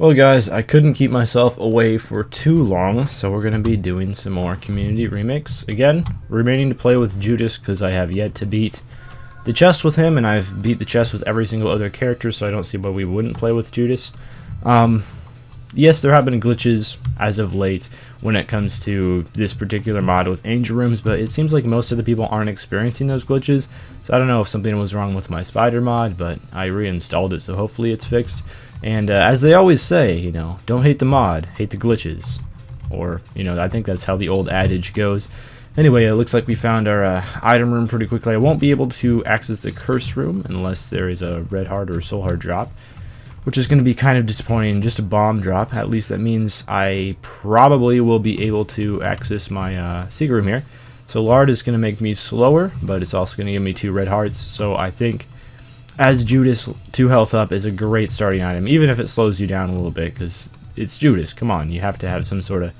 Well guys, I couldn't keep myself away for too long, so we're going to be doing some more community remakes. Again, remaining to play with Judas because I have yet to beat the chest with him, and I've beat the chest with every single other character, so I don't see why we wouldn't play with Judas. Yes, there have been glitches as of late when it comes to this particular mod with angel rooms, but it seems like most of the people aren't experiencing those glitches, so I don't know if something was wrong with my spider mod, but I reinstalled it, so hopefully it's fixed. And as they always say, you know, don't hate the mod, hate the glitches. Or, you know, I think that's how the old adage goes. Anyway, it looks like we found our item room pretty quickly. I won't be able to access the curse room unless there is a red heart or soul heart drop, which is going to be kind of disappointing. Just a bomb drop. At least that means I probably will be able to access my secret room here. So lard is going to make me slower, but it's also going to give me 2 red hearts. So I think as Judas, 2 health up is a great starting item, even if it slows you down a little bit, because it's Judas. Come on, you have to have some sort of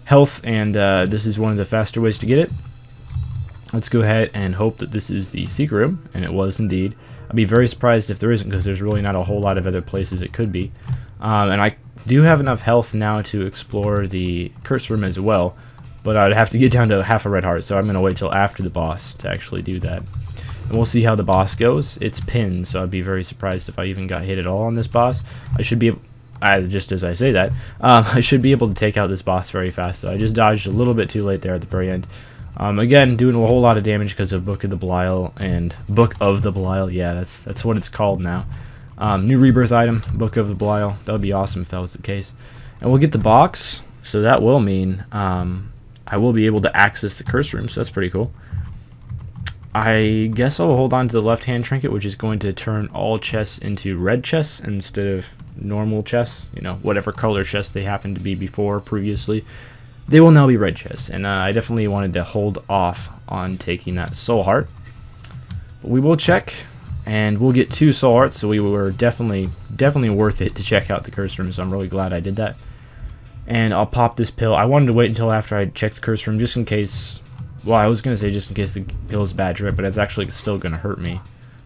health, and this is one of the faster ways to get it. Let's go ahead and hope that this is the secret room, and it was indeed. I'd be very surprised if there isn't, because there's really not a whole lot of other places it could be. And I do have enough health now to explore the curse room as well, but I'd have to get down to half a red heart, so I'm going to wait till after the boss to actually do that. And we'll see how the boss goes. It's pinned, so I'd be very surprised if I even got hit at all on this boss. I should be, just as I say that, I should be able to take out this boss very fast, though. I just dodged a little bit too late there at the very end. Again, doing a whole lot of damage because of Book of the Belial and Book of the Belial. Yeah, that's what it's called now. New rebirth item, Book of the Belial. That would be awesome if that was the case. And we'll get the box, so that will mean I will be able to access the curse room, so that's pretty cool. I guess I'll hold on to the left-hand trinket, which is going to turn all chests into red chests instead of normal chests. You know, whatever color chests they happened to be previously. They will now be red chests, and I definitely wanted to hold off on taking that soul heart. But we will check, and we'll get 2 soul hearts, so we were definitely worth it to check out the curse room, so I'm really glad I did that. And I'll pop this pill. I wanted to wait until after I checked the curse room, just in case. Well, I was going to say just in case the pill is bad trip, but it's actually still going to hurt me,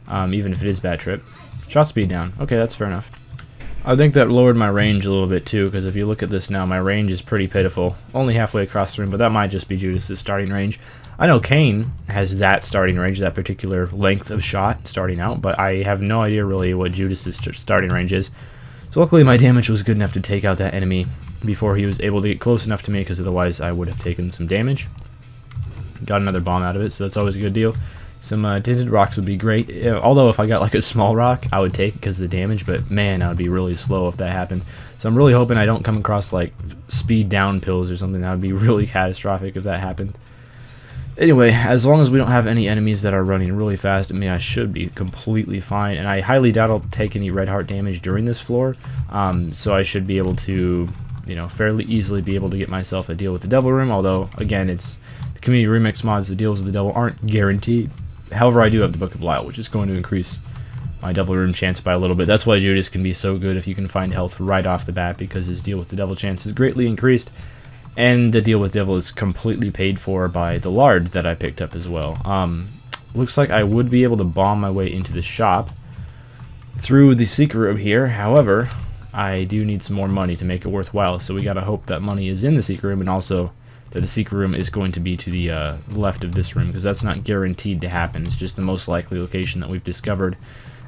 even if it is bad trip. Shot speed down. Okay, that's fair enough. I think that lowered my range a little bit too, because if you look at this now, my range is pretty pitiful. Only halfway across the room, but that might just be Judas's starting range. I know Cain has that starting range, that particular length of shot starting out, but I have no idea really what Judas's starting range is. So luckily my damage was good enough to take out that enemy before he was able to get close enough to me, because otherwise I would have taken some damage. Got another bomb out of it, so that's always a good deal. Some tinted rocks would be great. Although if I got like a small rock, I would take it because of the damage, but man, I would be really slow if that happened. So I'm really hoping I don't come across like speed down pills or something. That would be really catastrophic if that happened. Anyway, as long as we don't have any enemies that are running really fast at me, I should be completely fine. And I highly doubt I'll take any red heart damage during this floor. So I should be able to, you know, fairly easily be able to get myself a deal with the devil room. Although, again, it's the community remix mods, the deals with the devil aren't guaranteed. However, I do have the Book of Belial, which is going to increase my devil room chance by a little bit. That's why Judas can be so good if you can find health right off the bat, because his deal with the devil chance is greatly increased, and the deal with devil is completely paid for by the lard that I picked up as well. Looks like I would be able to bomb my way into the shop through the secret room here. However, I do need some more money to make it worthwhile, so we gotta hope that money is in the secret room, and also that the secret room is going to be to the left of this room, because that's not guaranteed to happen. It's just the most likely location that we've discovered,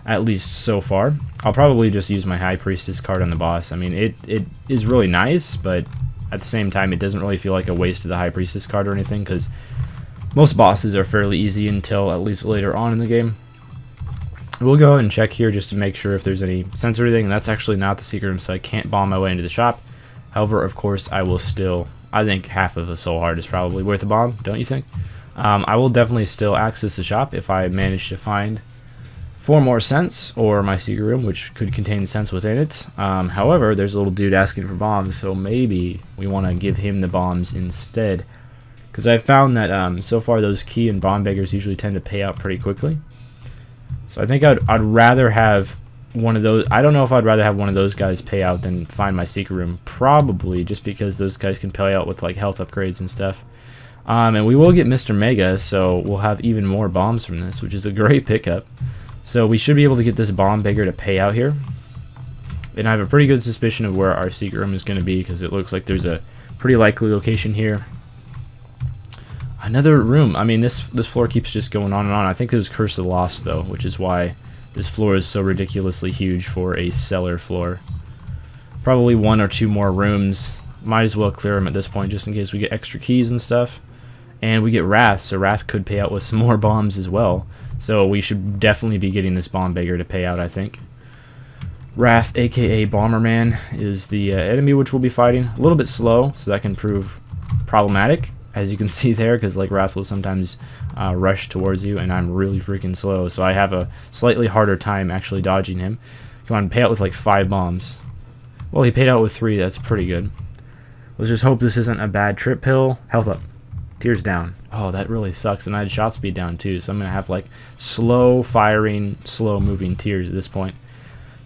at least so far. I'll probably just use my High Priestess card on the boss. I mean, it is really nice, but at the same time, it doesn't really feel like a waste of the High Priestess card or anything, because most bosses are fairly easy until at least later on in the game. We'll go and check here just to make sure if there's any sense or anything, and that's actually not the secret room, so I can't bomb my way into the shop. However, of course, I will still... I think half of a soul heart is probably worth a bomb, don't you think? I will definitely still access the shop if I manage to find 4 more cents, or my secret room, which could contain cents within it. However, there's a little dude asking for bombs, so maybe we want to give him the bombs instead. Because I found that so far those key and bomb beggars usually tend to pay out pretty quickly. So I think I'd rather have one of those. I don't know if I'd rather have one of those guys pay out than find my secret room. Probably, just because those guys can pay out with like health upgrades and stuff. And we will get Mr. Mega, so we'll have even more bombs from this, which is a great pickup. So we should be able to get this bomb beggar to pay out here. And I have a pretty good suspicion of where our secret room is going to be, because it looks like there's a pretty likely location here. Another room. I mean, this floor keeps just going on and on. I think it was Curse of the Lost, though, which is why this floor is so ridiculously huge for a cellar floor. Probably 1 or 2 more rooms. Might as well clear them at this point, just in case we get extra keys and stuff. And we get Wrath, so Wrath could pay out with some more bombs as well. So we should definitely be getting this bomb beggar to pay out, I think. Wrath, aka Bomberman, is the enemy which we'll be fighting. A little bit slow, so that can prove problematic, as you can see there, because like Wrath will sometimes rush towards you, and I'm really freaking slow, so I have a slightly harder time actually dodging him. Come on, pay out with like 5 bombs. Well, he paid out with 3, that's pretty good. Let's just hope this isn't a bad trip pill. Health up. Tears down. Oh, that really sucks, and I had shot speed down too, so I'm going to have like slow firing, slow moving tears at this point.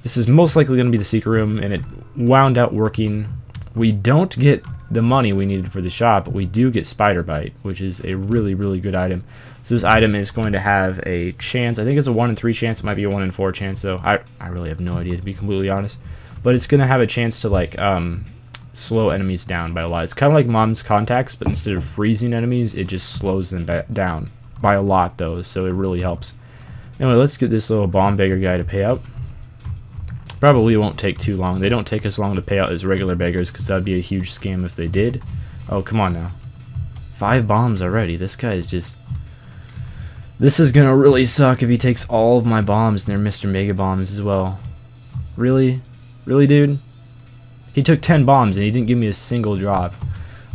This is most likely going to be the secret room, and it wound out working. We don't get the money we needed for the shop, but we do get Spider Bite, which is a really, really good item. So this item is going to have a chance. I think it's a 1 in 3 chance. It might be a 1 in 4 chance, though. I really have no idea, to be completely honest. But it's going to have a chance to like slow enemies down by a lot. It's kind of like Mom's Contacts, but instead of freezing enemies, it just slows them down by a lot, though. So it really helps. Anyway, let's get this little bomb beggar guy to pay out. Probably won't take too long. They don't take as long to pay out as regular beggars, because that would be a huge scam if they did. Oh, come on now. 5 bombs already. This guy is just... This is gonna really suck if he takes all of my bombs, and they're Mr. Mega Bombs as well. Really? Really, dude? He took 10 bombs, and he didn't give me a single drop.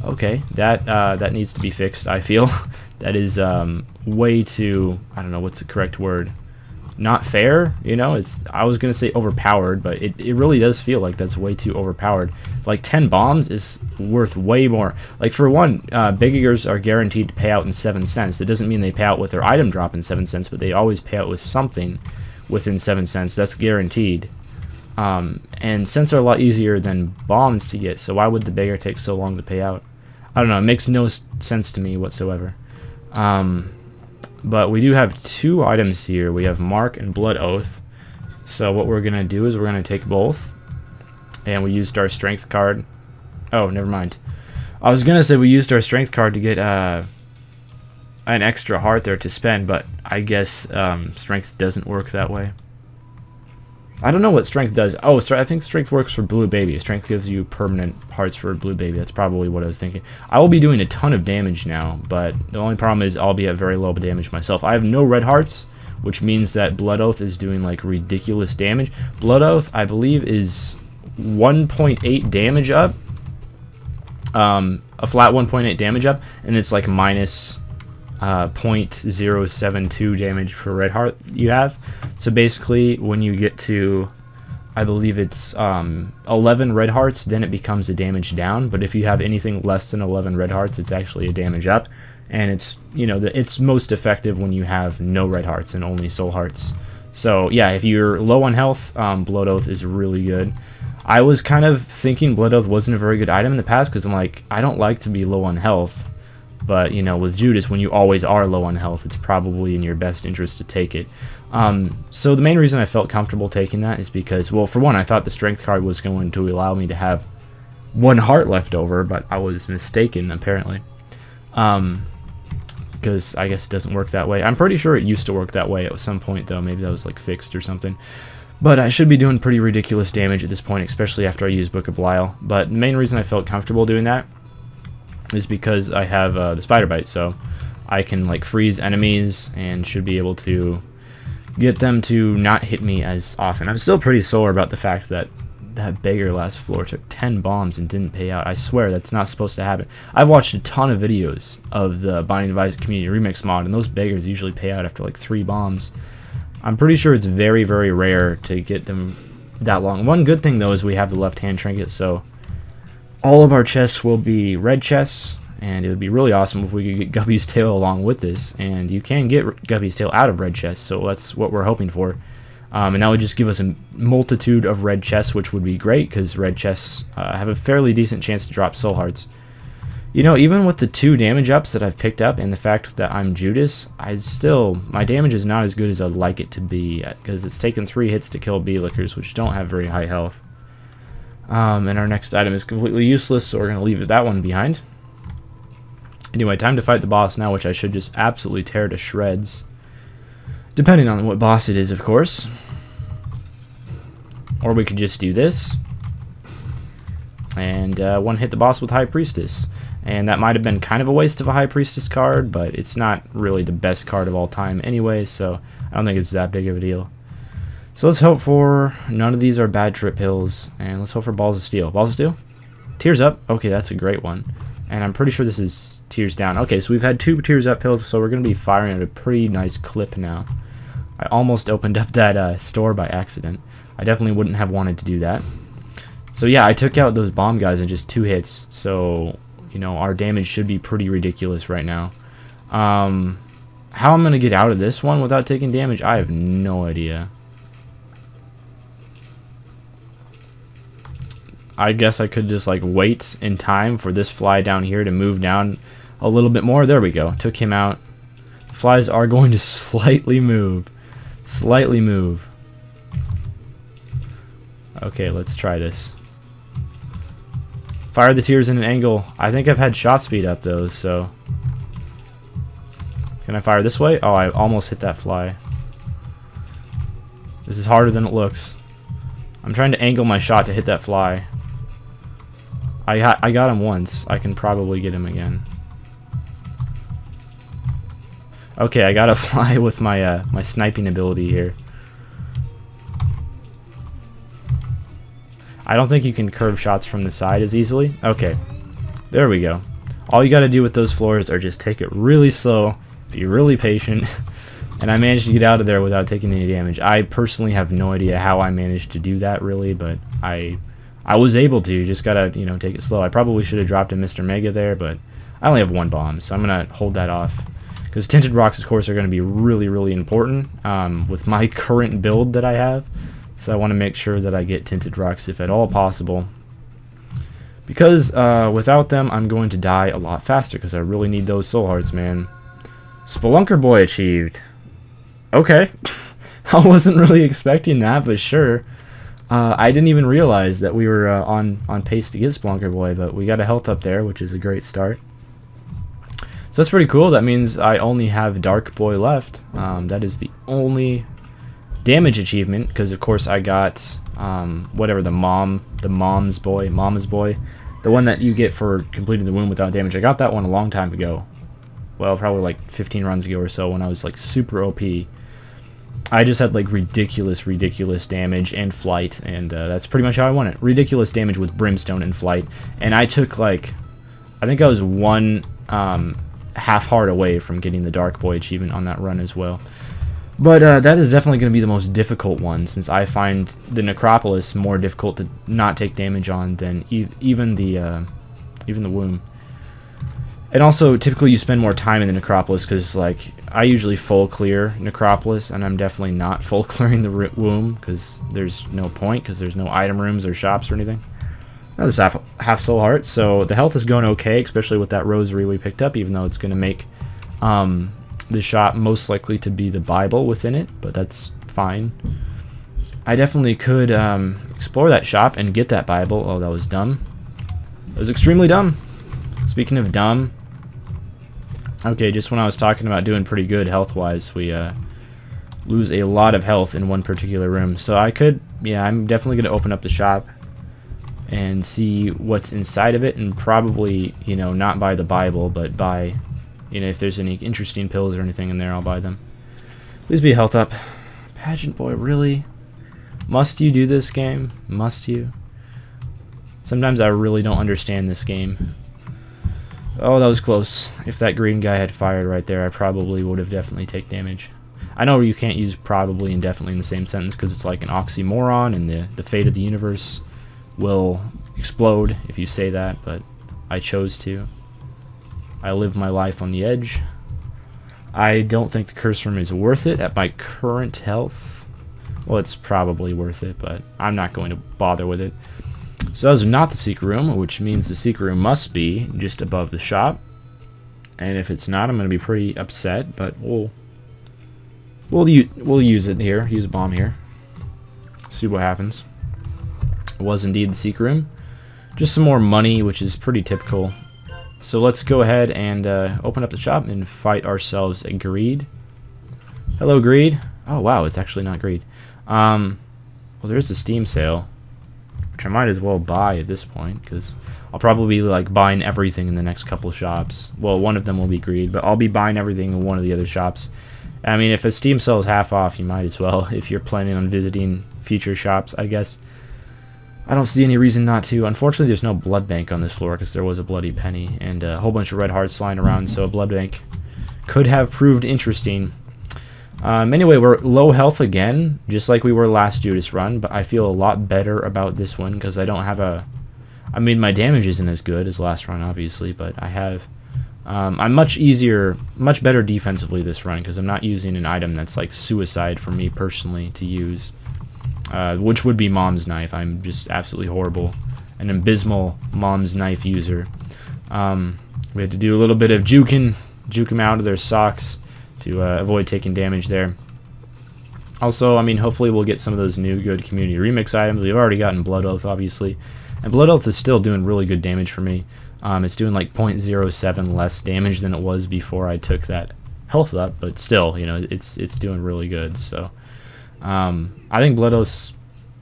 Okay, that needs to be fixed, I feel. That is way too... I don't know what's the correct word. Not fair, you know. I was gonna say overpowered, but it really does feel like that's way too overpowered. Like 10 bombs is worth way more. Like for one, beggars are guaranteed to pay out in 7 cents. That doesn't mean they pay out with their item drop in 7 cents, but they always pay out with something within 7 cents. That's guaranteed. And cents are a lot easier than bombs to get, so why would the beggar take so long to pay out? I don't know. It makes no sense to me whatsoever. But we do have 2 items here. We have Mark and Blood Oath. So what we're going to do is we're going to take both. And we used our Strength card. Oh, never mind. I was going to say we used our Strength card to get an extra heart there to spend, but I guess Strength doesn't work that way. I don't know what Strength does. Oh, I think Strength works for Blue Baby. Strength gives you permanent hearts for Blue Baby. That's probably what I was thinking. I will be doing a ton of damage now, but the only problem is I'll be at very low damage myself. I have no red hearts, which means that Blood Oath is doing like ridiculous damage. Blood Oath, I believe, is 1.8 damage up. A flat 1.8 damage up, and it's like minus 0.072 damage per red heart you have. So basically when you get to, I believe it's 11 red hearts, then it becomes a damage down, but if you have anything less than 11 red hearts, it's actually a damage up, and it's, you know, it's most effective when you have no red hearts and only soul hearts. So yeah, if you're low on health, Blood Oath is really good. I was kind of thinking Blood Oath wasn't a very good item in the past, because I'm like, I don't like to be low on health. But, you know, with Judas, when you always are low on health, it's probably in your best interest to take it. So the main reason I felt comfortable taking that is because, well, for one, I thought the Strength card was going to allow me to have 1 heart left over, but I was mistaken, apparently. Because I guess it doesn't work that way. I'm pretty sure it used to work that way at some point, though. Maybe that was, like, fixed or something. But I should be doing pretty ridiculous damage at this point, especially after I use Book of Belial. But the main reason I felt comfortable doing that is because I have the Spider Bite, so I can like freeze enemies and should be able to get them to not hit me as often. I'm still pretty sore about the fact that that beggar last floor took 10 bombs and didn't pay out. I swear that's not supposed to happen. I've watched a ton of videos of the Binding of Isaac Community Remix mod, and those beggars usually pay out after like 3 bombs. I'm pretty sure it's very, very rare to get them that long. One good thing though is we have the left-hand trinket, so all of our chests will be red chests, and it would be really awesome if we could get Guppy's tail along with this, and you can get Guppy's tail out of red chests, so that's what we're hoping for. And that would just give us a multitude of red chests, which would be great, because red chests have a fairly decent chance to drop soul hearts. You know, even with the 2 damage ups that I've picked up, and the fact that I'm Judas, my damage is not as good as I'd like it to be, because it's taken 3 hits to kill bee lickers, which don't have very high health. And our next item is completely useless, so we're going to leave that one behind. Anyway, time to fight the boss now, which I should just absolutely tear to shreds. Depending on what boss it is, of course. Or we could just do this. And one hit the boss with High Priestess. And that might have been kind of a waste of a High Priestess card, but it's not really the best card of all time anyway, so I don't think it's that big of a deal. So let's hope for none of these are bad trip pills, and let's hope for Balls of Steel. Balls of Steel? Tears Up? Okay, that's a great one. And I'm pretty sure this is Tears Down. Okay, so we've had 2 Tears Up pills, so we're going to be firing at a pretty nice clip now. I almost opened up that store by accident. I definitely wouldn't have wanted to do that. So yeah, I took out those bomb guys in just 2 hits, so, you know, our damage should be pretty ridiculous right now. How I'm going to get out of this one without taking damage, I have no idea. I guess I could just like wait in time for this fly down here to move down a little bit more. There we go. Took him out. The flies are going to slightly move. Slightly move. Okay, let's try this. Fire the tears in an angle. I think I've had shot speed up those, so. Can I fire this way? Oh, I almost hit that fly. This is harder than it looks. I'm trying to angle my shot to hit that fly. I got him once. I can probably get him again. Okay, I got a fly with my my sniping ability here. I don't think you can curve shots from the side as easily. Okay, there we go. All you got to do with those floors are just take it really slow, be really patient, and I managed to get out of there without taking any damage. I personally have no idea how I managed to do that, really, but I was able to. Just gotta, you know, take it slow. I probably should have dropped a Mr. Mega there, but I only have 1 bomb, so I'm gonna hold that off. Because tinted rocks, of course, are gonna be really, really important with my current build that I have. So I want to make sure that I get tinted rocks if at all possible. Because without them, I'm going to die a lot faster. Because I really need those soul hearts, man. Spelunker Boy achieved. Okay. I wasn't really expecting that, but sure. I didn't even realize that we were on pace to get Spelunker Boy, but we got a health up there, which is a great start. So that's pretty cool. That means I only have Dark Boy left. That is the only damage achievement, because of course I got whatever, the Mama's Boy, the one that you get for completing the wound without damage. I got that one a long time ago. Well, probably like 15 runs ago or so, when I was like super OP. I just had like ridiculous damage and flight, and that's pretty much how I won it. Ridiculous damage with brimstone and flight, and I took like, I think I was 1 half heart away from getting the Dark Boy achievement on that run as well. But that is definitely going to be the most difficult one, since I find the Necropolis more difficult to not take damage on than even the womb. And also, typically you spend more time in the Necropolis, because like I usually full clear Necropolis, and I'm definitely not full clearing the womb, because there's no point, because there's no item rooms or shops or anything. That was half soul heart, so the health is going okay, especially with that rosary we picked up, even though it's going to make the shop most likely to be the Bible within it, but that's fine. I definitely could explore that shop and get that Bible. Oh, that was dumb. It was extremely dumb. Speaking of dumb, okay, just when I was talking about doing pretty good health-wise, we lose a lot of health in one particular room. So I could, yeah, I'm definitely going to open up the shop and see what's inside of it, and probably, you know, not buy the Bible, but buy, you know, if there's any interesting pills or anything in there, I'll buy them. Please be health up. Pageant Boy, really? Must you do this game? Must you? Sometimes I really don't understand this game. Oh, that was close. If that green guy had fired right there, I probably would have definitely taken damage. I know you can't use probably and definitely in the same sentence, because it's like an oxymoron, and the fate of the universe will explode if you say that, but I chose to. I live my life on the edge. I don't think the curse room is worth it at my current health. Well, it's probably worth it, but I'm not going to bother with it. So that was not the secret room, which means the secret room must be just above the shop. And if it's not, I'm going to be pretty upset, but we'll use it here. Use a bomb here. See what happens. It was indeed the secret room. Just some more money, which is pretty typical. So let's go ahead and open up the shop and fight ourselves a greed. Hello, greed. Oh, wow, it's actually not greed. Well, there's a Steam sale, which I might as well buy at this point, because I'll probably be like buying everything in the next couple shops. Well, one of them will be greed, but I'll be buying everything in one of the other shops. I mean, if a Steam sale is half off, you might as well, if you're planning on visiting future shops, I guess. I don't see any reason not to. Unfortunately, there's no blood bank on this floor, because there was a bloody penny, and a whole bunch of red hearts lying around, so a blood bank could have proved interesting. Anyway, we're low health again, just like we were last Judas run, but I feel a lot better about this one, because I don't have a... I mean, my damage isn't as good as last run, obviously, but I have... I'm much better defensively this run, because I'm not using an item that's like suicide for me personally to use, which would be Mom's Knife. I'm just absolutely horrible, an abysmal Mom's Knife user. We had to do a little bit of juke them out of their socks to avoid taking damage there. Also, I mean, hopefully we'll get some of those new good community remix items. We've already gotten Blood Oath, obviously, and Blood Oath is still doing really good damage for me. It's doing like 0.07 less damage than it was before I took that health up, but still, you know, it's doing really good. So I think Blood Oath's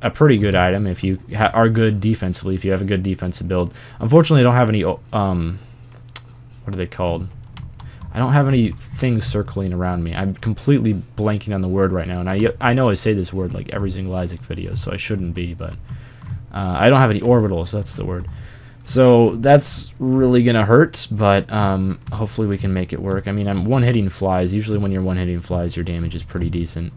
a pretty good item if you are good defensively, if you have a good defensive build. Unfortunately, I don't have any what are they called? I don't have any things circling around me. I'm completely blanking on the word right now, and I know I say this word like every single Isaac video, so I shouldn't be, but I don't have any orbitals. That's the word. So that's really gonna hurt, but hopefully we can make it work. I mean, I'm one-hitting flies. Usually when you're one-hitting flies, your damage is pretty decent.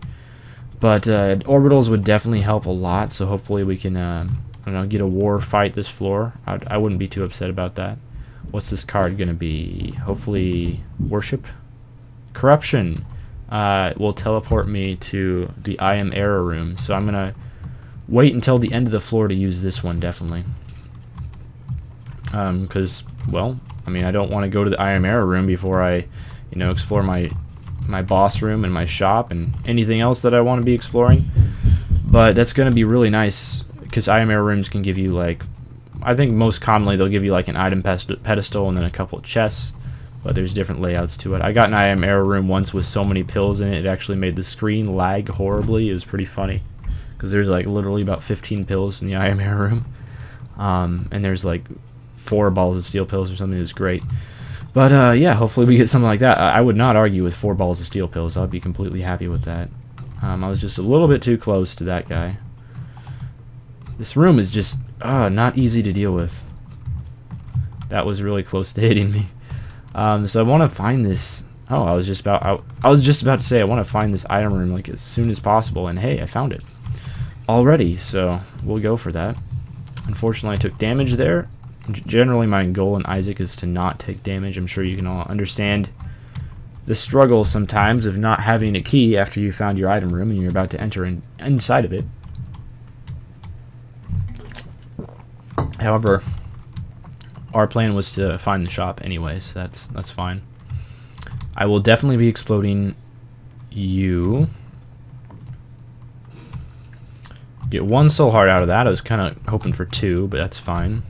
But orbitals would definitely help a lot, so hopefully we can, I don't know, get a war fight this floor. I wouldn't be too upset about that. What's this card gonna be? Hopefully worship? Corruption will teleport me to the I Am Error room, so I'm gonna wait until the end of the floor to use this one, definitely. Because, well, I mean, I don't want to go to the I Am Error room before I, you know, explore my boss room and my shop and anything else that I want to be exploring. But that's going to be really nice, because I Am Error rooms can give you, like, I think most commonly they'll give you, like, an item pedestal and then a couple of chests, but there's different layouts to it. I got an I Am Error room once with so many pills in it, it actually made the screen lag horribly. It was pretty funny, because there's, like, literally about 15 pills in the I Am Error room, and there's, like, 4 balls of steel pills or something. Is great. But yeah, hopefully we get something like that. I would not argue with 4 balls of steel pills. I'd be completely happy with that. I was just a little bit too close to that guy. This room is just not easy to deal with. That was really close to hitting me. So I want to find this. Oh, I was just about to say I want to find this item room like as soon as possible, and hey, I found it already. So we'll go for that. Unfortunately, I took damage there. Generally, my goal in Isaac is to not take damage. I'm sure you can all understand the struggle sometimes of not having a key after you found your item room and you're about to enter inside of it. However, our plan was to find the shop anyway, so that's fine. I will definitely be exploding you. Get 1 soul heart out of that. I was kind of hoping for 2, but that's fine.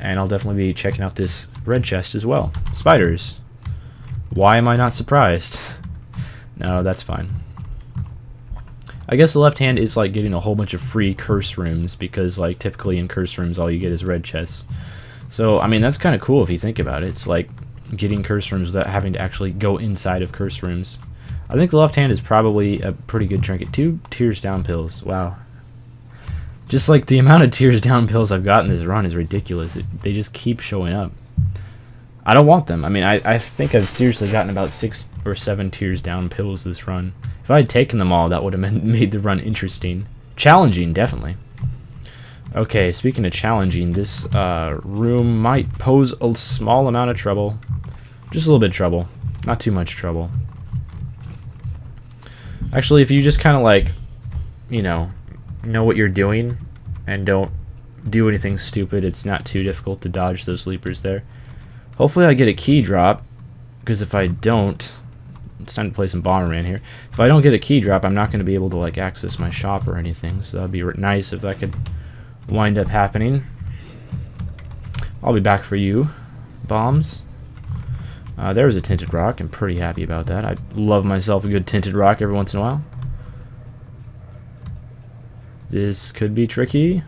And I'll definitely be checking out this red chest as well. Spiders. Why am I not surprised? No, that's fine. I guess the left hand is like getting a whole bunch of free curse rooms, because like typically in curse rooms all you get is red chests. So I mean, that's kind of cool if you think about it. It's like getting curse rooms without having to actually go inside of curse rooms. I think the left hand is probably a pretty good trinket. 2 tears down pills. Wow. Just like the amount of tears down pills I've gotten this run is ridiculous. They just keep showing up. I don't want them. I mean, I think I've seriously gotten about 6 or 7 tears down pills this run. If I had taken them all, that would have made the run interesting. Challenging, definitely. Okay, speaking of challenging, this room might pose a small amount of trouble. Just a little bit of trouble. Not too much trouble. Actually, if you just kind of like, you know what you're doing and don't do anything stupid, it's not too difficult to dodge those sleepers there. Hopefully I get a key drop, because if I don't, it's time to play some Bomberman here. If I don't get a key drop, I'm not going to be able to like access my shop or anything, so that'd be nice if I could wind up happening. I'll be back for you, bombs. There's a tinted rock. I'm pretty happy about that. I love myself a good tinted rock every once in a while. This could be tricky.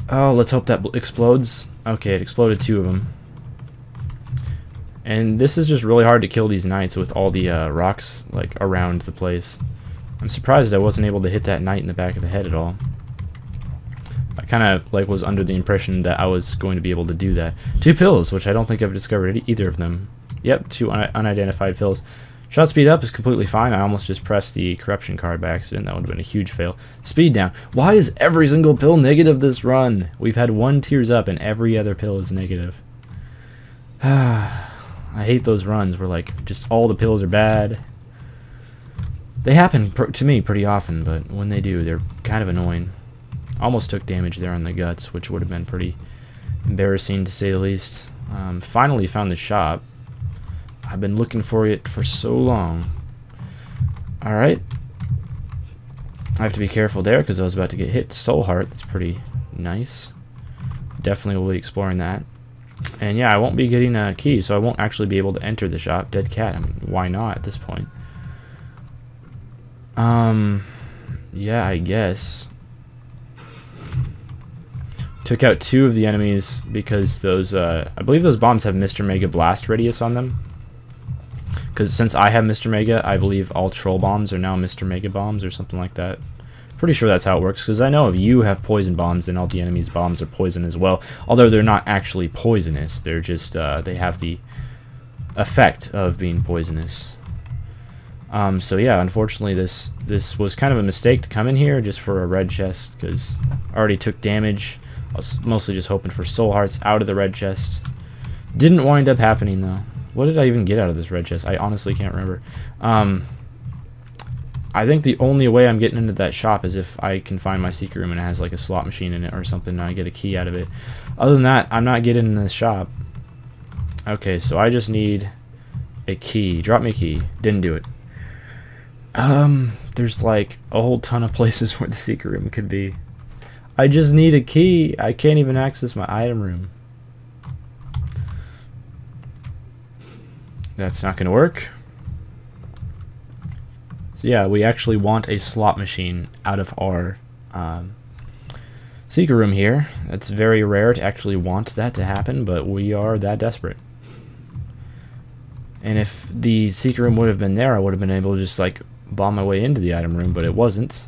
Oh, let's hope that explodes. Okay, it exploded 2 of them. And this is just really hard to kill these knights with all the rocks like around the place. I'm surprised I wasn't able to hit that knight in the back of the head at all. I kind of like was under the impression that I was going to be able to do that. 2 pills, which I don't think I've discovered either of them. Yep, 2 unidentified pills. Shot speed up is completely fine. I almost just pressed the corruption card by accident. That would have been a huge fail. Speed down. Why is every single pill negative this run? We've had 1 tears up and every other pill is negative. I hate those runs where like just all the pills are bad. They happen to me pretty often, but when they do, they're kind of annoying. Almost took damage there on the guts, which would have been pretty embarrassing to say the least. Finally found the shop. I've been looking for it for so long. Alright. I have to be careful there because I was about to get hit. Soul Heart, that's pretty nice. Definitely will be exploring that. And yeah, I won't be getting a key, so I won't actually be able to enter the shop. Dead cat, I mean, why not at this point? Yeah, I guess. Took out 2 of the enemies because those, I believe those bombs have Mr. Mega Blast radius on them. Because since I have Mr. Mega, I believe all troll bombs are now Mr. Mega bombs or something like that. Pretty sure that's how it works, because I know if you have poison bombs, then all the enemy's bombs are poison as well. Although they're not actually poisonous, they're just, they have the effect of being poisonous. So yeah, unfortunately this was kind of a mistake to come in here just for a red chest, because I already took damage. I was mostly just hoping for soul hearts out of the red chest. Didn't wind up happening though. What did I even get out of this red chest? I honestly can't remember. I think the only way I'm getting into that shop is if I can find my secret room and it has like a slot machine in it or something and I get a key out of it. Other than that, I'm not getting in this shop. Okay, so I just need a key. Drop me a key. Didn't do it. There's like a whole ton of places where the secret room could be. I just need a key. I can't even access my item room. That's not gonna work. So yeah, we actually want a slot machine out of our secret room here. That's very rare to actually want that to happen, but we are that desperate. And if the secret room would have been there, I would have been able to just like bomb my way into the item room, but it wasn't.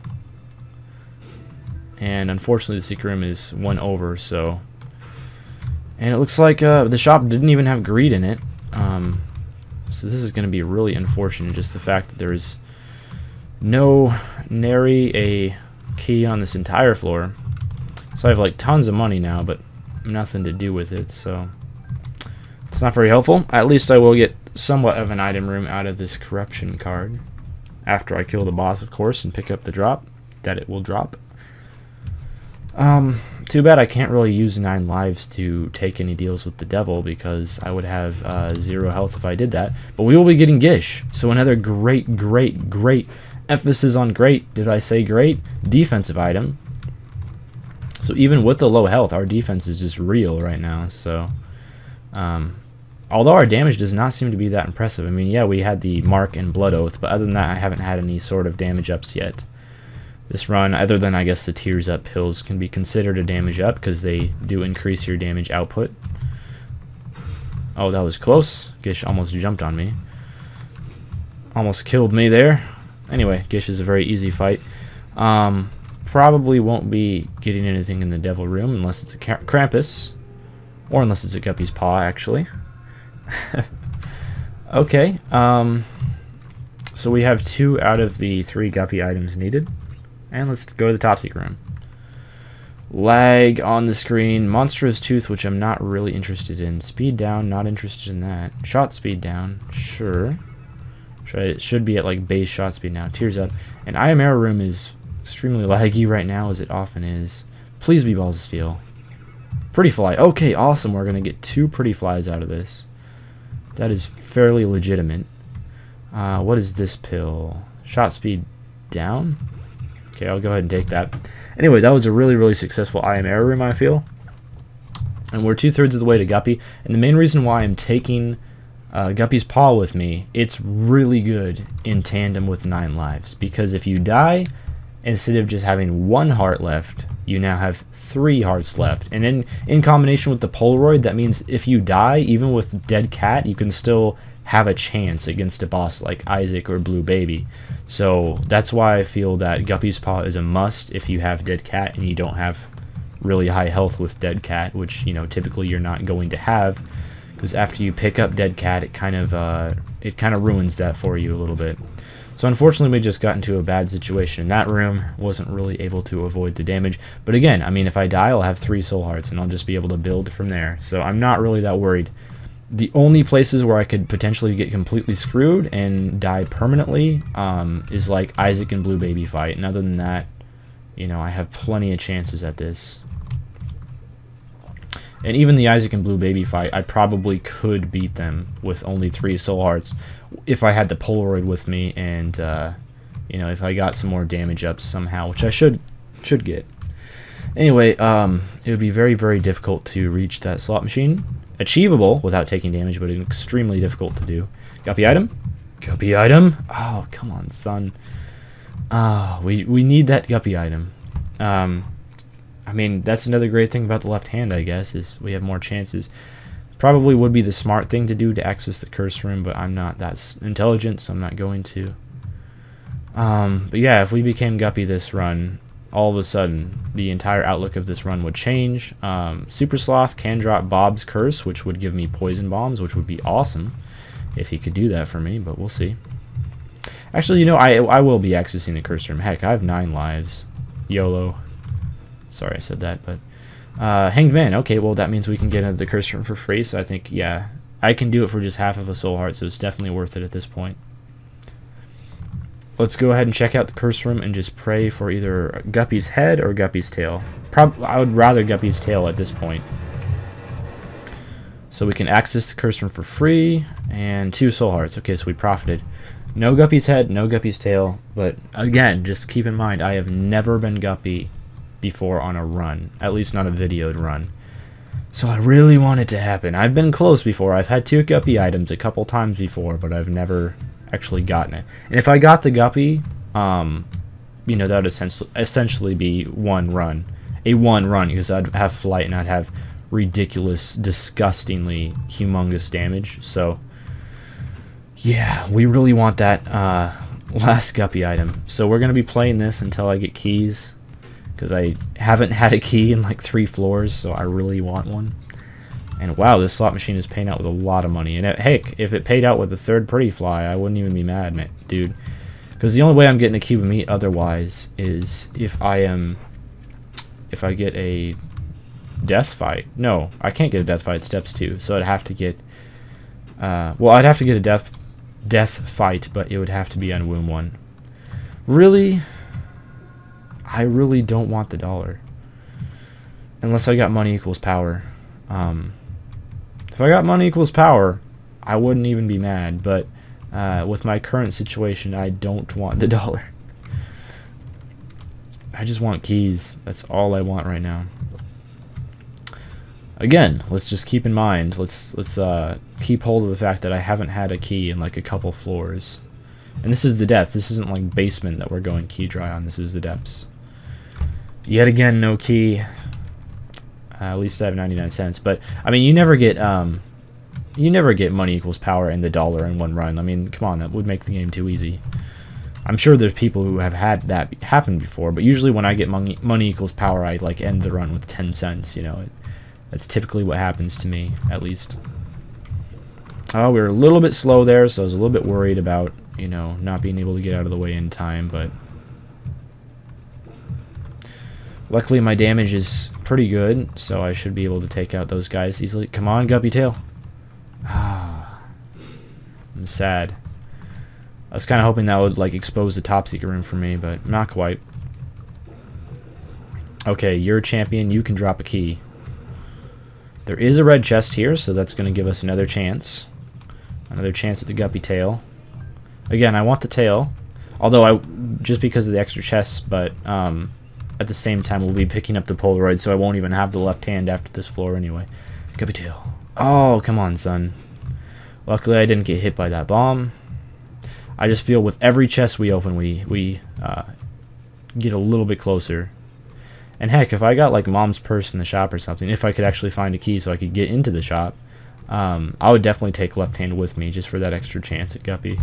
And unfortunately the secret room is 1 over, so... And it looks like the shop didn't even have greed in it. So this is going to be really unfortunate, just the fact that there is no nary a key on this entire floor. So I have like tons of money now, but nothing to do with it, so it's not very helpful. At least I will get somewhat of an item room out of this corruption card after I kill the boss, of course, and pick up the drop that it will drop. Too bad I can't really use 9 lives to take any deals with the devil, because I would have 0 health if I did that. But we will be getting Gish, so another great emphasis on great, did I say great? Defensive item. So even with the low health, our defense is just real right now, so... although our damage does not seem to be that impressive. I mean, yeah, we had the Mark and Blood Oath, but other than that, I haven't had any sort of damage ups yet. This run, other than I guess the Tears Up pills, can be considered a damage up because they do increase your damage output. Oh, that was close. Gish almost jumped on me. Almost killed me there. Anyway, Gish is a very easy fight. Probably won't be getting anything in the Devil Room unless it's a Krampus. Or unless it's a Guppy's Paw, actually. Okay. So we have 2 out of the 3 Guppy items needed. And let's go to the top secret room. Lag on the screen. Monstrous Tooth, which I'm not really interested in. Speed down, not interested in that. Shot speed down, sure. It should be at like base shot speed now. Tears Up. And I Am Error Room is extremely laggy right now, as it often is. Please be Balls of Steel. Pretty Fly. Okay, awesome. We're going to get 2 Pretty Flies out of this. That is fairly legitimate. What is this pill? Shot speed down? Okay, I'll go ahead and take that. Anyway, that was a really, really successful I am error room, I feel. And we're 2/3 of the way to Guppy. And the main reason why I'm taking Guppy's Paw with me, it's really good in tandem with 9 lives. Because if you die, instead of just having 1 heart left, you now have 3 hearts left. And in combination with the Polaroid, that means if you die, even with Dead Cat, you can still have a chance against a boss like Isaac or Blue Baby. So that's why I feel that Guppy's Paw is a must if you have Dead Cat and you don't have really high health with Dead Cat, which, you know, typically you're not going to have, because after you pick up Dead Cat, it kind of ruins that for you a little bit. So unfortunately, we just got into a bad situation in that room. Wasn't really able to avoid the damage. But again, I mean, if I die, I'll have 3 soul hearts, and I'll just be able to build from there. So I'm not really that worried. The only places where I could potentially get completely screwed and die permanently is like Isaac and Blue Baby fight. And other than that, you know, I have plenty of chances at this. And even the Isaac and Blue Baby fight, I probably could beat them with only 3 soul hearts if I had the Polaroid with me and, you know, if I got some more damage ups somehow, which I should get. Anyway, it would be very, very difficult to reach that slot machine. Achievable without taking damage, but extremely difficult to do. Guppy item? Guppy item? Oh, come on, son. We need that Guppy item. I mean, that's another great thing about the left hand, I guess, is we have more chances. Probably would be the smart thing to do to access the curse room, but I'm not that intelligent, so I'm not going to. But yeah, if we became Guppy this run, all of a sudden, the entire outlook of this run would change. Super Sloth can drop Bob's Curse, which would give me Poison Bombs, which would be awesome if he could do that for me, but we'll see. Actually, you know, I will be accessing the curse room. Heck, I have 9 lives. YOLO. Sorry I said that, but Hanged Man. Okay, well, that means we can get into the curse room for free, so I think, yeah, I can do it for just half of a soul heart, so it's definitely worth it at this point. Let's go ahead and check out the curse room and just pray for either Guppy's head or Guppy's tail. I would rather Guppy's tail at this point. So we can access the curse room for free, and 2 soul hearts. Okay, so we profited. No Guppy's head, no Guppy's tail, but again, just keep in mind, I have never been Guppy before on a run, at least not a videoed run. So I really want it to happen. I've been close before. I've had 2 Guppy items a couple times before, but I've never actually gotten it. And if I got the Guppy, you know, that would essentially be one run, because I'd have flight and I'd have ridiculous, disgustingly humongous damage. So yeah, we really want that last Guppy item. So we're gonna be playing this until I get keys, because I haven't had a key in like 3 floors, so I really want one. And wow, this slot machine is paying out with a lot of money. And heck, if it paid out with a 3rd Pretty Fly, I wouldn't even be mad, man, dude. Because the only way I'm getting a cube of meat otherwise is if I get a death fight. No, I can't get a death fight. Steps 2, so I'd have to get. Well, I'd have to get a death fight, but it would have to be on Womb 1. Really, I really don't want the $1, unless I got money equals power. If I got money equals power, I wouldn't even be mad, but with my current situation, I don't want the $1. I just want keys. That's all I want right now. Again, let's just keep in mind, let's keep hold of the fact that I haven't had a key in like a couple floors. And this is the depth. This isn't like basement that we're going key dry on. This is the depths. Yet again, no key. At least I have 99 cents. But I mean, you never get money equals power and the $1 in one run. I mean, come on, that would make the game too easy. I'm sure there's people who have had that happen before, but usually when I get money equals power, I like end the run with 10 cents. You know, that's typically what happens to me, at least. Oh, we were a little bit slow there, so I was a little bit worried about, you know, not being able to get out of the way in time, but luckily my damage is pretty good, so I should be able to take out those guys easily. Come on, Guppy Tail. Ah, I'm sad. I was kind of hoping that would like expose the top secret room for me, but not quite. Okay, you're a champion. You can drop a key. There is a red chest here, so that's going to give us another chance. Another chance at the Guppy Tail. Again, I want the tail, although just because of the extra chests, but at the same time we'll be picking up the Polaroid, so I won't even have the left hand after this floor anyway. Guppy tail. Oh, come on, son. Luckily, I didn't get hit by that bomb. I just feel with every chest we open, we get a little bit closer. And heck, if I got like Mom's purse in the shop or something, if I could actually find a key so I could get into the shop, I would definitely take left hand with me just for that extra chance at Guppy.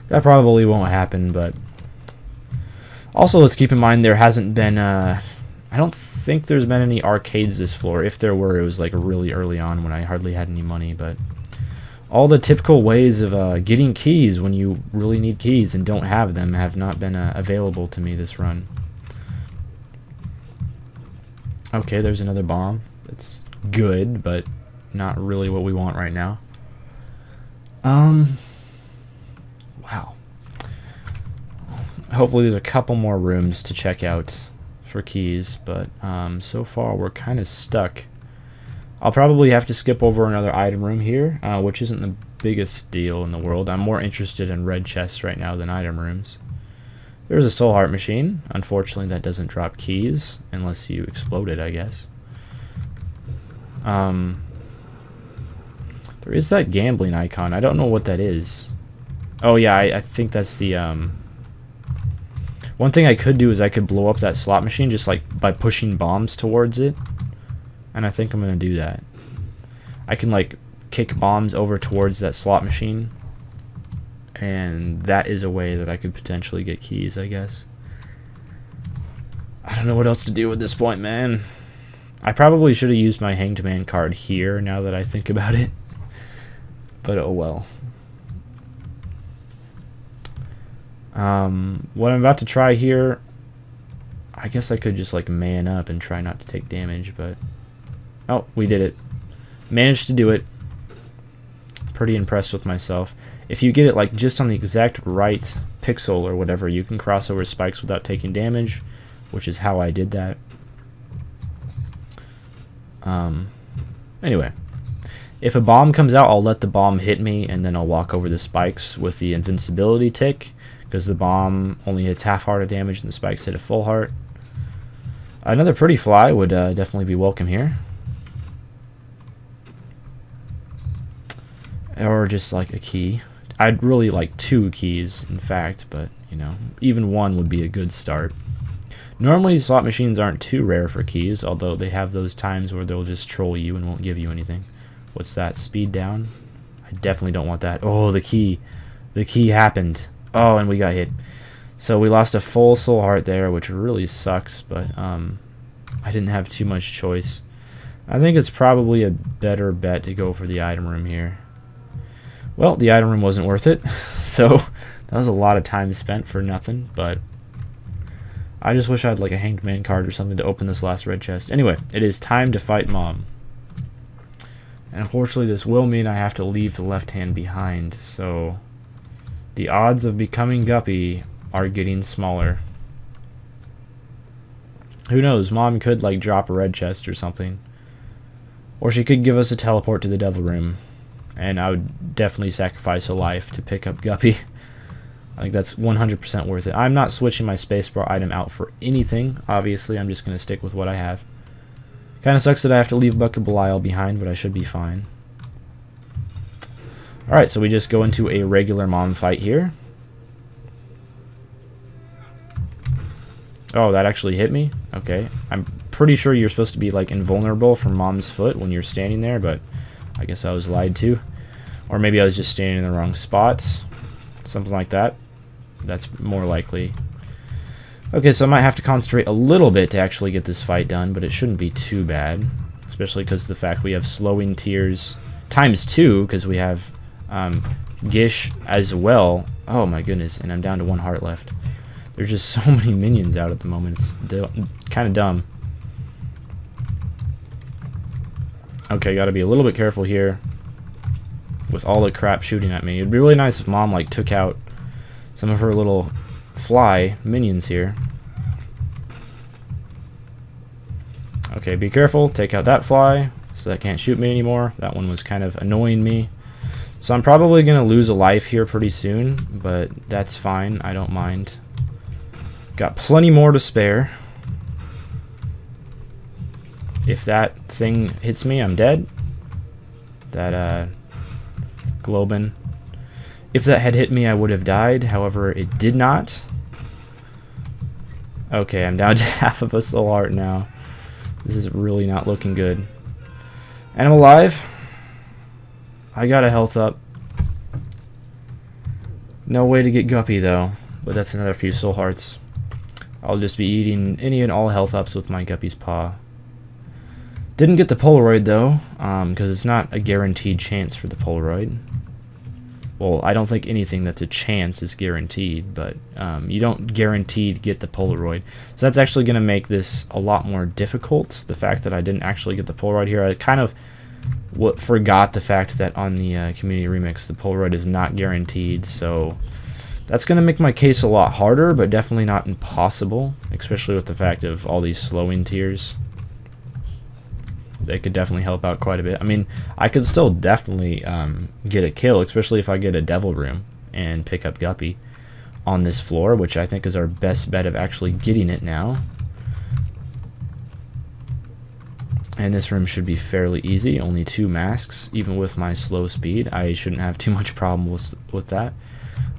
That probably won't happen, but also let's keep in mind there hasn't been, I don't think there's been any arcades this floor. If there were, it was like really early on when I hardly had any money, but all the typical ways of getting keys when you really need keys and don't have them have not been available to me this run. Okay, there's another bomb. It's good, but not really what we want right now. Wow. Hopefully there's a couple more rooms to check out for keys, but so far we're kind of stuck. I'll probably have to skip over another item room here, which isn't the biggest deal in the world. I'm more interested in red chests right now than item rooms. There's a soul heart machine. Unfortunately, that doesn't drop keys unless you explode it, I guess. There is that gambling icon. I don't know what that is. Oh yeah, I think that's the one thing I could do is I could blow up that slot machine just like by pushing bombs towards it. And I think I'm gonna do that. I can like kick bombs over towards that slot machine, and that is a way that I could potentially get keys, I guess. I don't know what else to do at this point, man. I probably should have used my Hanged Man card here now that I think about it. But oh well. What I'm about to try here, I guess I could just like man up and try not to take damage, but oh, we did it. Managed to do it. Pretty impressed with myself. If you get it like just on the exact right pixel or whatever, you can cross over spikes without taking damage, which is how I did that. Anyway, if a bomb comes out, I'll let the bomb hit me, and then I'll walk over the spikes with the invincibility tick, because the bomb only hits half heart of damage and the spikes hit a full heart. Another pretty fly would definitely be welcome here. Or just like a key. I'd really like 2 keys, in fact, but, you know, even 1 would be a good start. Normally, slot machines aren't too rare for keys, although they have those times where they'll just troll you and won't give you anything. What's that? Speed down? I definitely don't want that. Oh, the key. The key happened. Oh, and we got hit. So we lost a full soul heart there, which really sucks, but I didn't have too much choice. I think it's probably a better bet to go for the item room here. Well, the item room wasn't worth it, so that was a lot of time spent for nothing, but I just wish I had like a Hanged Man card or something to open this last red chest. Anyway, it is time to fight Mom. And unfortunately, this will mean I have to leave the left hand behind, so the odds of becoming Guppy are getting smaller. Who knows, Mom could like drop a red chest or something. Or she could give us a teleport to the devil room. And I would definitely sacrifice a life to pick up Guppy. I think that's 100% worth it. I'm not switching my spacebar item out for anything. Obviously, I'm just going to stick with what I have. Kind of sucks that I have to leave Bucket Belial behind, but I should be fine. Alright, so we just go into a regular Mom fight here. Oh, that actually hit me? Okay. I'm pretty sure you're supposed to be like invulnerable from Mom's foot when you're standing there, but I guess I was lied to. Or maybe I was just standing in the wrong spots. Something like that. That's more likely. Okay, so I might have to concentrate a little bit to actually get this fight done, but it shouldn't be too bad. Especially because of the fact we have slowing tears ×2, because we have Gish as well. Oh my goodness, and I'm down to 1 heart left. There's just so many minions out at the moment. It's kind of dumb. Okay, gotta be a little bit careful here with all the crap shooting at me. It'd be really nice if Mom like took out some of her little fly minions here. Okay, be careful. Take out that fly so that can't shoot me anymore. That one was kind of annoying me. So I'm probably gonna lose a life here pretty soon, but that's fine. I don't mind. Got plenty more to spare. If that thing hits me, I'm dead. That Globin. If that had hit me, I would have died. However, it did not. Okay, I'm down to half of a soul heart now. This is really not looking good. And I'm alive. I got a health up. No way to get Guppy though, but that's another few soul hearts. I'll just be eating any and all health ups with my Guppy's paw. Didn't get the Polaroid though, because it's not a guaranteed chance for the Polaroid. Well, I don't think anything that's a chance is guaranteed, but you don't guaranteed get the Polaroid. So that's actually going to make this a lot more difficult, the fact that I didn't actually get the Polaroid here. I kind of forgot the fact that on the Community Remix, the Polaroid is not guaranteed, so that's going to make my case a lot harder, but definitely not impossible, especially with the fact of all these slowing tiers. They could definitely help out quite a bit. I mean, I could still definitely get a kill, especially if I get a Devil Room and pick up Guppy on this floor, which I think is our best bet of actually getting it now. And this room should be fairly easy, only 2 masks. Even with my slow speed, I shouldn't have too much problem with that.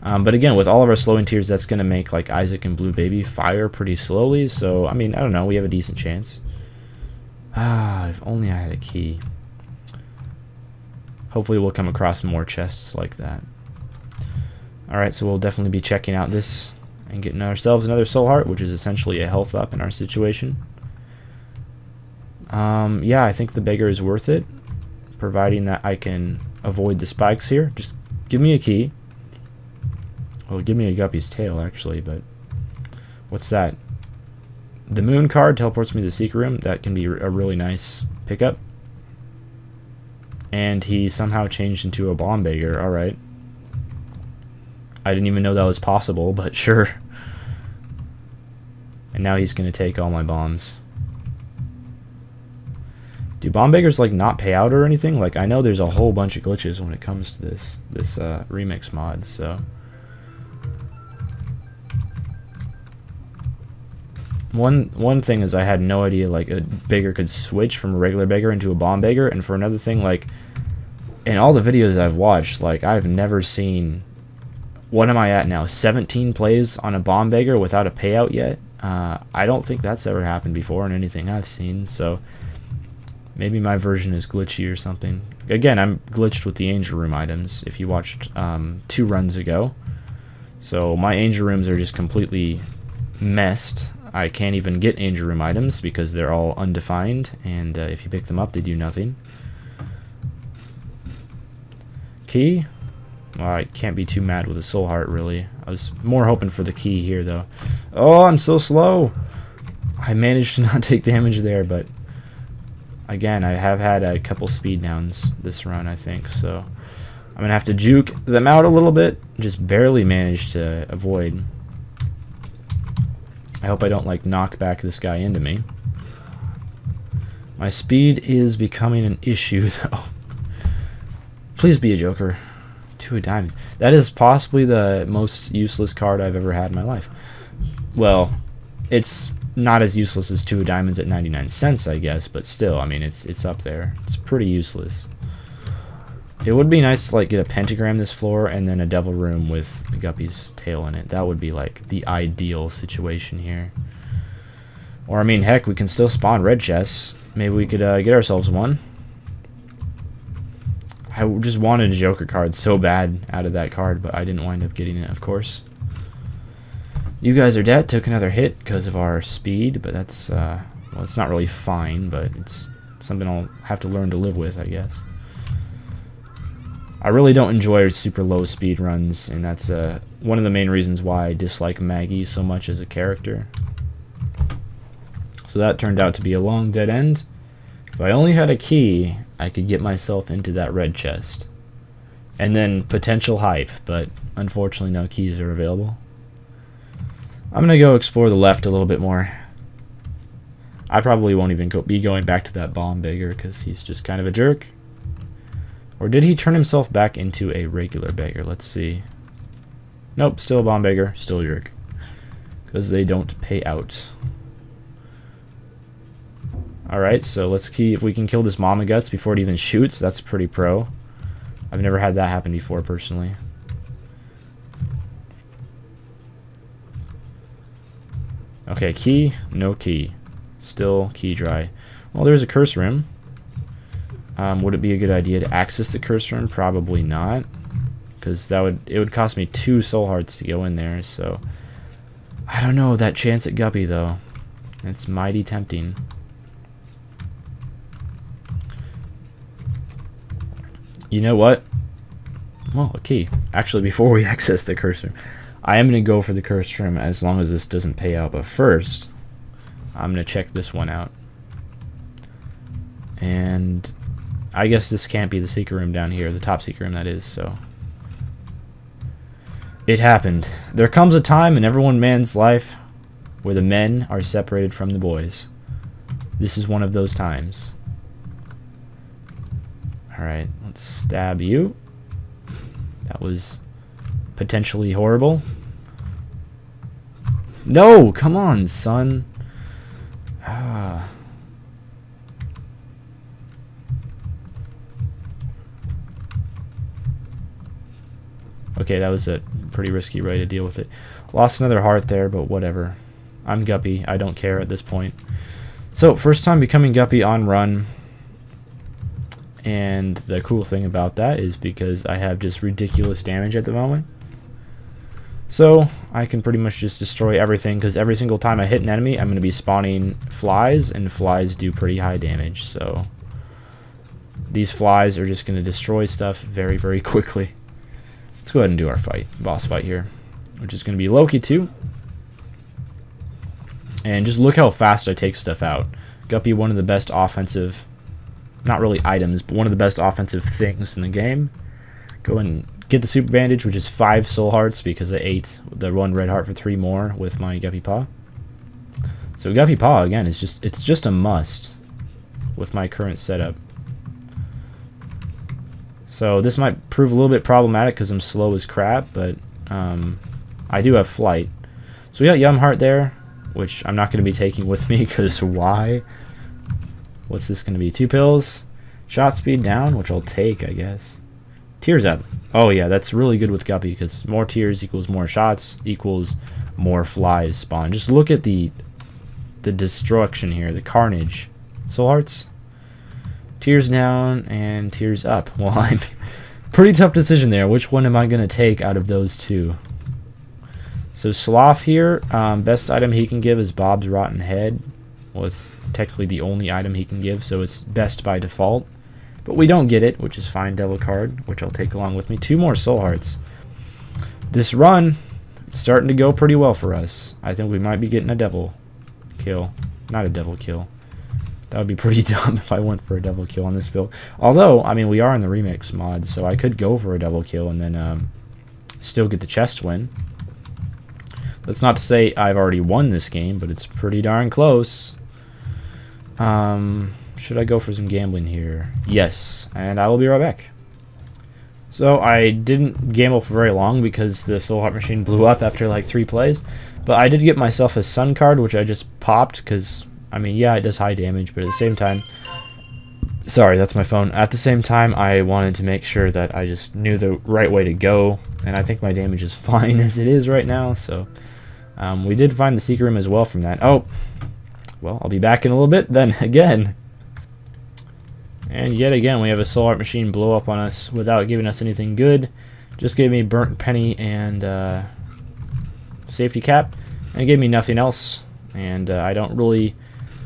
But again, with all of our slowing tiers, that's going to make like Isaac and Blue Baby fire pretty slowly. So, I mean, I don't know, we have a decent chance. If only I had a key. Hopefully we'll come across more chests like that. Alright, so we'll definitely be checking out this and getting ourselves another soul heart, which is essentially a health up in our situation. Yeah, I think the beggar is worth it, providing that I can avoid the spikes here. Just give me a key. Well, give me a Guppy's tail, actually, but what's that? The moon card teleports me to the secret room. That can be a really nice pickup. And he somehow changed into a bomb beggar. Alright. I didn't even know that was possible, but sure. And now he's going to take all my bombs. Do bomb beggars like not pay out or anything? Like, I know there's a whole bunch of glitches when it comes to this remix mod, so... One thing is I had no idea like a beggar could switch from a regular beggar into a bomb beggar, and for another thing, like in all the videos I've watched, like I've never seen, what am I at now, 17 plays on a bomb beggar without a payout yet. I don't think that's ever happened before in anything I've seen, so maybe my version is glitchy or something. Again, I'm glitched with the angel room items if you watched 2 runs ago, so my angel rooms are just completely messed. I can't even get angel room items because they're all undefined, and if you pick them up, they do nothing. Key? Well, I can't be too mad with a soul heart, really. I was more hoping for the key here, though. Oh, I'm so slow! I managed to not take damage there, but again, I have had a couple speed downs this run, I think, so I'm going to have to juke them out a little bit. Just barely managed to avoid. I hope I don't like knock back this guy into me. My speed is becoming an issue though. Please be a joker. 2 of diamonds. That is possibly the most useless card I've ever had in my life. Well, it's not as useless as 2 of diamonds at 99 cents, I guess, but still, I mean, it's up there. It's pretty useless. It would be nice to like get a pentagram this floor and then a devil room with Guppy's tail in it. That would be like the ideal situation here. Or I mean, heck, we can still spawn red chests. Maybe we could get ourselves one. I just wanted a joker card so bad out of that card, but I didn't wind up getting it, of course. You guys are dead. Took another hit because of our speed, but that's well, it's not really fine, but it's something I'll have to learn to live with, I guess. I really don't enjoy super low speed runs, and that's one of the main reasons why I dislike Maggie so much as a character. So that turned out to be a long dead end. If I only had a key, I could get myself into that red chest. And then potential hype, but unfortunately no keys are available. I'm going to go explore the left a little bit more. I probably won't even be going back to that bomb beggar because he's just kind of a jerk. Or did he turn himself back into a regular beggar? Let's see. Nope, still a bomb beggar, still a jerk. Because they don't pay out. Alright, so let's see if we can kill this Mama Guts before it even shoots. That's pretty pro. I've never had that happen before, personally. Okay, key, no key. Still key dry. Well, there's a curse room. Would it be a good idea to access the curse room? Probably not, because it would cost me 2 soul hearts to go in there. So I don't know, that chance at Guppy though. It's mighty tempting. You know what? Well, a key. Actually, before we access the curse room, I am going to go for the curse room as long as this doesn't pay out. But first, I'm going to check this one out. And I guess this can't be the secret room down here. The top secret room, that is. So it happened. There comes a time in every one man's life where the men are separated from the boys. This is one of those times. Alright, let's stab you. That was potentially horrible. No! Come on, son! Ah. Okay, that was a pretty risky way to deal with it. Lost another heart there, but whatever. I'm Guppy. I don't care at this point. So, first time becoming Guppy on run. And the cool thing about that is because I have just ridiculous damage at the moment. So, I can pretty much just destroy everything, because every single time I hit an enemy, I'm going to be spawning flies, and flies do pretty high damage. So, these flies are just going to destroy stuff very, very quickly. Let's go ahead and do our fight, boss fight here, which is going to be Loki 2. And just look how fast I take stuff out. Guppy, one of the best offensive, not really items, but one of the best offensive things in the game. Go and get the super bandage, which is 5 soul hearts because I ate the 1 red heart for 3 more with my Guppy Paw. So Guppy Paw, again, is it's just a must with my current setup. So this might prove a little bit problematic because I'm slow as crap, but I do have flight. So we got Yum Heart there, which I'm not going to be taking with me because why? What's this going to be? 2 pills. Shot speed down, which I'll take, I guess. Tears up. Oh yeah, that's really good with Guppy because more tears equals more shots equals more flies spawn. Just look at the destruction here, the carnage. Soul hearts. Tears down and tears up. Well, I'm pretty tough decision there. Which one am I going to take out of those 2? So Sloth here, best item he can give is Bob's Rotten Head. Well, it's technically the only item he can give, so it's best by default. But we don't get it, which is fine. Devil card, which I'll take along with me. 2 more soul hearts. This run, it's starting to go pretty well for us. I think we might be getting a devil kill. Not a devil kill. That would be pretty dumb if I went for a double kill on this build. Although, I mean, we are in the remix mod, so I could go for a double kill and then still get the chest win. That's not to say I've already won this game, but it's pretty darn close. Should I go for some gambling here? Yes, and I will be right back. So I didn't gamble for very long because the Soul Heart machine blew up after like 3 plays. But I did get myself a Sun card, which I just popped because, I mean, yeah, it does high damage, but at the same time... Sorry, that's my phone. At the same time, I wanted to make sure that I just knew the right way to go, and I think my damage is fine as it is right now, so... we did find the secret room as well from that. Oh, well, I'll be back in a little bit then again. And yet again, we have a Soul Heart machine blow up on us without giving us anything good. Just gave me burnt penny and safety cap, and it gave me nothing else. And I don't really,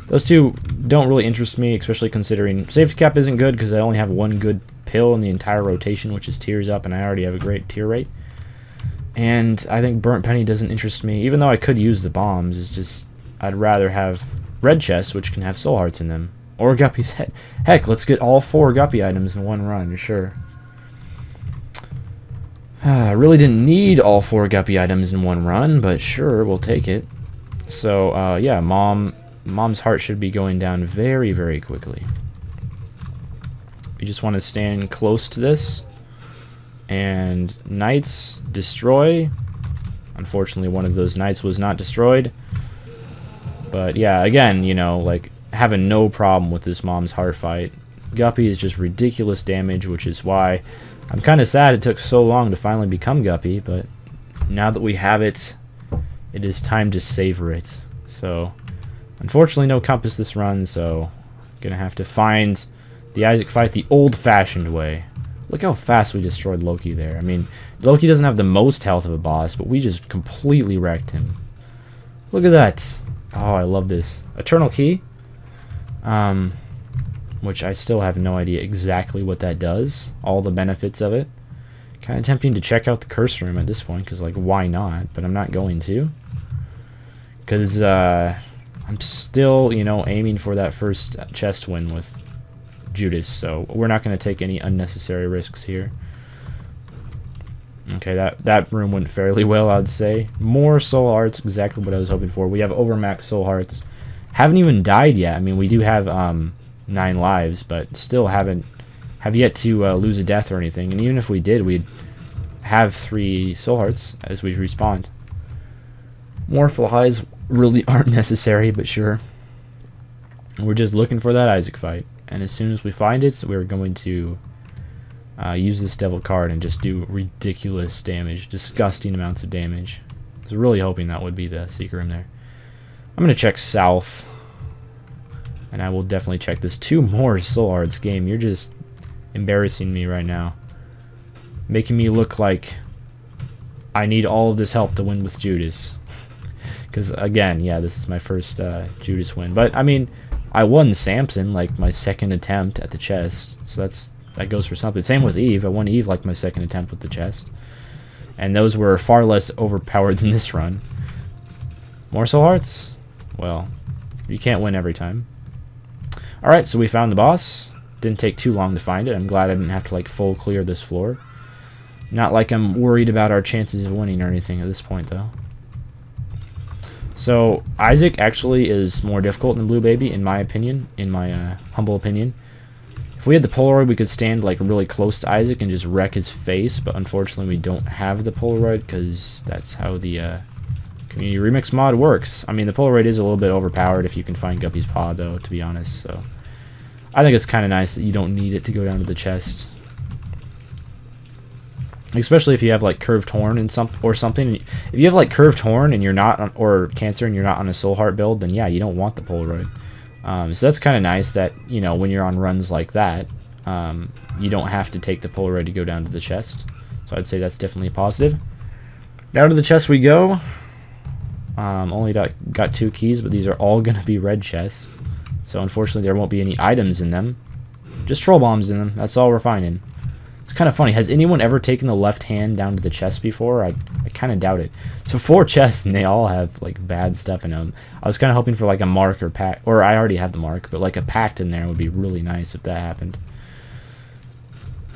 those 2 don't really interest me, especially considering safety cap isn't good because I only have 1 good pill in the entire rotation, which is tears up, and I already have a great tear rate. And I think burnt penny doesn't interest me, even though I could use the bombs. It's just I'd rather have red chests, which can have soul hearts in them, or Guppy's head. Heck, let's get all 4 Guppy items in one run, sure. I really didn't need all 4 Guppy items in one run, but sure, we'll take it. So yeah, mom's heart should be going down very, very quickly. We just want to stand close to this. And knights destroy. Unfortunately, one of those knights was not destroyed. But yeah, again, you know, like having no problem with this Mom's Heart fight. Guppy is just ridiculous damage, which is why I'm kind of sad it took so long to finally become Guppy, but now that we have it, it is time to savor it. So, unfortunately, no compass this run, so gonna have to find the Isaac fight the old-fashioned way. Look how fast we destroyed Loki there. I mean, Loki doesn't have the most health of a boss, but we just completely wrecked him. Look at that. Oh, I love this. Eternal Key. Which I still have no idea exactly what that does. All the benefits of it. Kind of tempting to check out the curse room at this point, because, like, why not? But I'm not going to. Because, I'm still, you know, aiming for that first chest win with Judas, so we're not going to take any unnecessary risks here. Okay, that room went fairly well, I'd say. More soul hearts, exactly what I was hoping for. We have overmax soul hearts. Haven't even died yet. I mean, we do have 9 lives, but still have yet to lose a death or anything. And even if we did, we'd have 3 soul hearts as we respawned. More flies really aren't necessary, but sure. We're just looking for that Isaac fight, and as soon as we find it, we're going to use this devil card and just do ridiculous damage, disgusting amounts of damage. I was really hoping that would be the secret room there. I'm going to check south, and I will definitely check this. 2 more soul hearts. Game, you're just embarrassing me right now, making me look like I need all of this help to win with Judas. Because, again, yeah, this is my first Judas win. But, I mean, I won Samson, like, my 2nd attempt at the chest. So that goes for something. Same with Eve. I won Eve, like, my 2nd attempt with the chest. And those were far less overpowered than this run. More soul hearts? Well, you can't win every time. Alright, so we found the boss. Didn't take too long to find it. I'm glad I didn't have to, like, full clear this floor. Not like I'm worried about our chances of winning or anything at this point, though. So, Isaac actually is more difficult than Blue Baby, in my opinion, in my humble opinion. If we had the Polaroid, we could stand like really close to Isaac and just wreck his face, but unfortunately we don't have the Polaroid because that's how the Community Remix mod works. I mean, the Polaroid is a little bit overpowered if you can find Guppy's paw, though, to be honest, so I think it's kind of nice that you don't need it to go down to the chest. Especially if you have like curved horn and something. If you have like curved horn and you're not on, or cancer and you're not on a soul heart build, then yeah, you don't want the Polaroid. So that's kind of nice that, you know, when you're on runs like that, you don't have to take the Polaroid to go down to the chest. So I'd say that's definitely a positive. Down to the chest we go. Only got 2 keys, but these are all going to be red chests. So unfortunately there won't be any items in them. Just troll bombs in them. That's all we're finding. It's kind of funny. Has anyone ever taken the left hand down to the chest before? I kind of doubt it. So 4 chests, and they all have like bad stuff in them. I was kind of hoping for like a mark or pack, or I already have the mark, but like a pact in there would be really nice if that happened.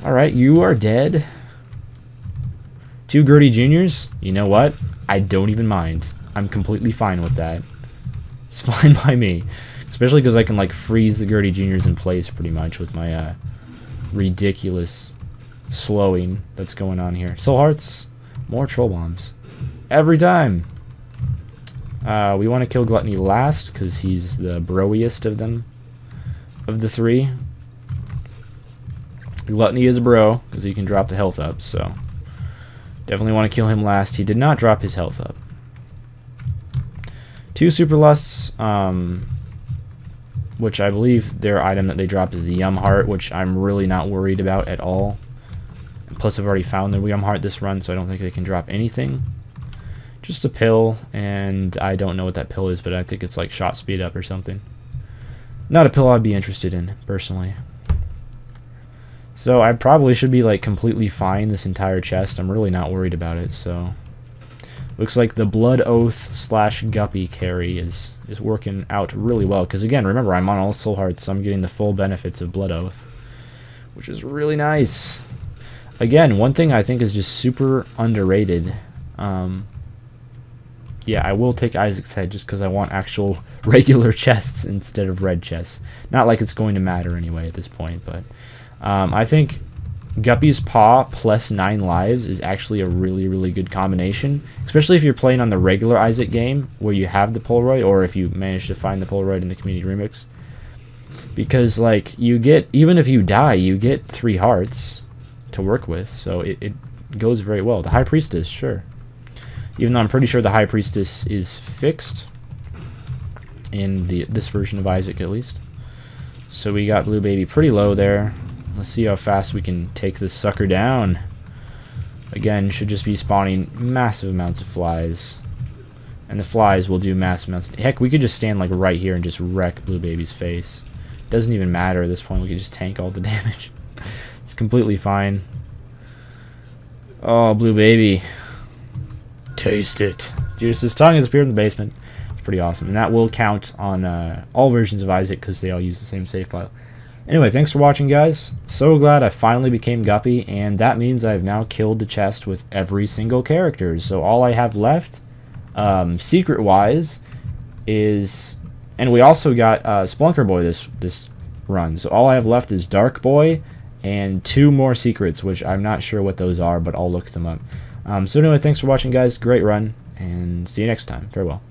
Alright, you are dead. 2 Gertie Juniors? You know what? I don't even mind. I'm completely fine with that. It's fine by me. Especially because I can like freeze the Gertie Juniors in place pretty much with my ridiculous slowing that's going on here. Soul hearts, more troll bombs every time. We want to kill Gluttony last because he's the broiest of them, of the 3. Gluttony is a bro because he can drop the health up, so definitely want to kill him last. He did not drop his health up. 2 super lusts, which I believe their item that they drop is the Yum Heart, which I'm really not worried about at all. Plus, I've already found the Yum Heart this run, so I don't think they can drop anything. Just a pill, and I don't know what that pill is, but I think it's like shot speed up or something. Not a pill I'd be interested in, personally. So I probably should be like completely fine this entire chest. I'm really not worried about it, so... Looks like the Blood Oath / Guppy carry is working out really well. Because again, remember, I'm on all soul hearts, so I'm getting the full benefits of Blood Oath, which is really nice. Again, one thing I think is just super underrated. Yeah, I will take Isaac's head just because I want actual regular chests instead of red chests. Not like it's going to matter anyway at this point, but I think Guppy's paw plus 9 lives is actually a really, really good combination, especially if you're playing on the regular Isaac game where you have the Polaroid, or if you manage to find the Polaroid in the Community Remix. Because, like, you get, even if you die, you get 3 hearts to work with, so it goes very well. The High Priestess, sure. Even though I'm pretty sure the High Priestess is fixed in this version of Isaac, at least. So we got Blue Baby pretty low there. Let's see how fast we can take this sucker down. Again, should just be spawning massive amounts of flies. And the flies will do massive amounts. Heck, we could just stand like right here and just wreck Blue Baby's face. Doesn't even matter at this point. We could just tank all the damage. It's completely fine. Oh, Blue Baby. Taste it. Judas' tongue has appeared in the basement. It's pretty awesome. And that will count on all versions of Isaac because they all use the same save file. Anyway, thanks for watching, guys. So glad I finally became Guppy, and that means I've now killed the chest with every single character. So all I have left, secret-wise, is... And we also got Spelunker Boy this run. So all I have left is Dark Boy and 2 more secrets, which I'm not sure what those are, but I'll look them up. So anyway, thanks for watching, guys. Great run, and see you next time. Farewell.